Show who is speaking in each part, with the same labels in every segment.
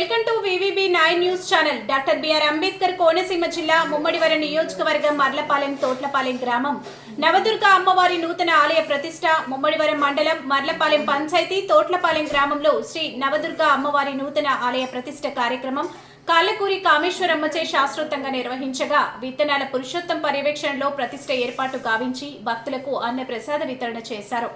Speaker 1: Welcome to VVB 9 news channel. Doctor BR Ambedkar Konaseema జిల్లా ముమ్మడివరం నియోజకవర్గం మర్లపాలెం తోట్లపాలెం గ్రామం నవదుర్గ అమ్మవారి నూతన ఆలయ ప్రతిష్ట. ముమ్మడివరం మండలం మర్లపాలెం పంచాయతీ తోట్లపాలెం గ్రామంలో శ్రీ నవదుర్గ అమ్మవారి నూతన ఆలయ ప్రతిష్ట కార్యక్రమం కాళ్ళకూరి కామేశ్వరమ్మచే శాస్త్రోక్తంగా నిర్వహించగా విత్తనాల పురుషోత్తం పర్యవేక్షణలో ప్రతిష్ట ఏర్పాటు గావించి భక్తులకు అన్న ప్రసాద వితరణ చేశారు.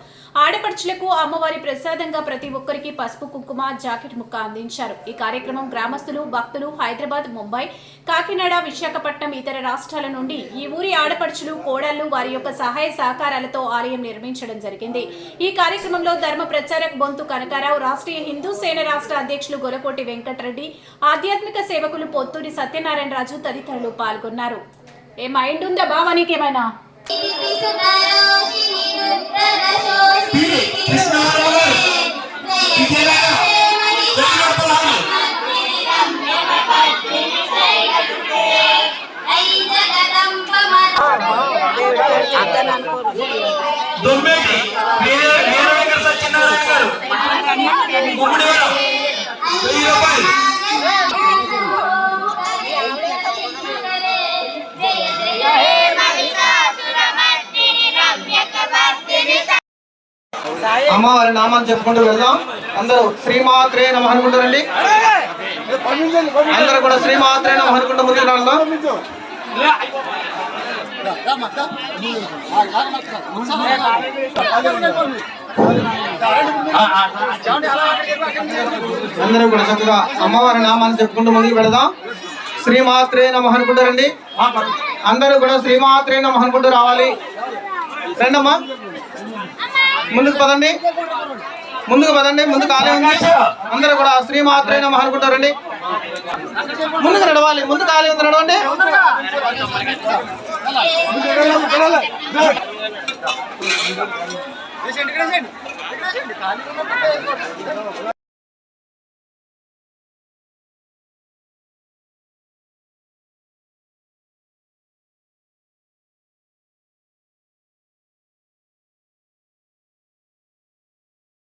Speaker 1: ఆడపడుచులకు అమ్మవారి ప్రసాదంగా ప్రతి ఒక్కరికి పసుపు కుంకుమ జాకెట్ ముక్క అందించారు. ఈ కార్యక్రమం గ్రామస్తులు భక్తులు హైదరాబాద్, ముంబై, కాకినాడ, విశాఖపట్నం ఇతర రాష్ట్రాల నుండి ఈ ఊరి ఆడపడుచులు కోడళ్లు వారి యొక్క సహాయ సహకారాలతో ఆలయం నిర్మించడం జరిగింది. ఈ కార్యక్రమంలో ధర్మ ప్రచారక్ బొంతు కనకారావు, రాష్ట్రీయ హిందూ సేన రాష్ట్ర అధ్యక్షులు గొలకోటి వెంకటరెడ్డి, ఆధ్యాత్మిక సేవకులు పొత్తూరి సత్యనారాయణ రాజు తదితరులు పాల్గొన్నారు. ఏ మైండ్ ఉందా బావా నీకేమైనా?
Speaker 2: అమ్మవారి నామాన్ని చెప్పుకుంటూ వెళ్దాం. అందరూ శ్రీమాత్రే నమః అనుకుంటారండి. అందరూ కూడా శ్రీమాత్రే నమః అనుకుంటూ ముందుకు వెళ్దాం. అందరూ కూడా చక్కగా అమ్మవారి నామాన్ని చెప్పుకుంటూ ముందుకు వెళదాం. శ్రీమాత్రే నమః అనుకుంటారండి. అందరూ కూడా శ్రీమాత్రే నమః అనుకుంటూ రావాలి. రండమ్మా, ముందుకు పదండి, ముందుకు పదండి. ముందుకు ఆలయం ఉంది. అందరూ కూడా శ్రీమాత్రే నమః అనుకుంటారండి. ముందుకు నడవాలి, ముందుకు ఆలయం నడవండి.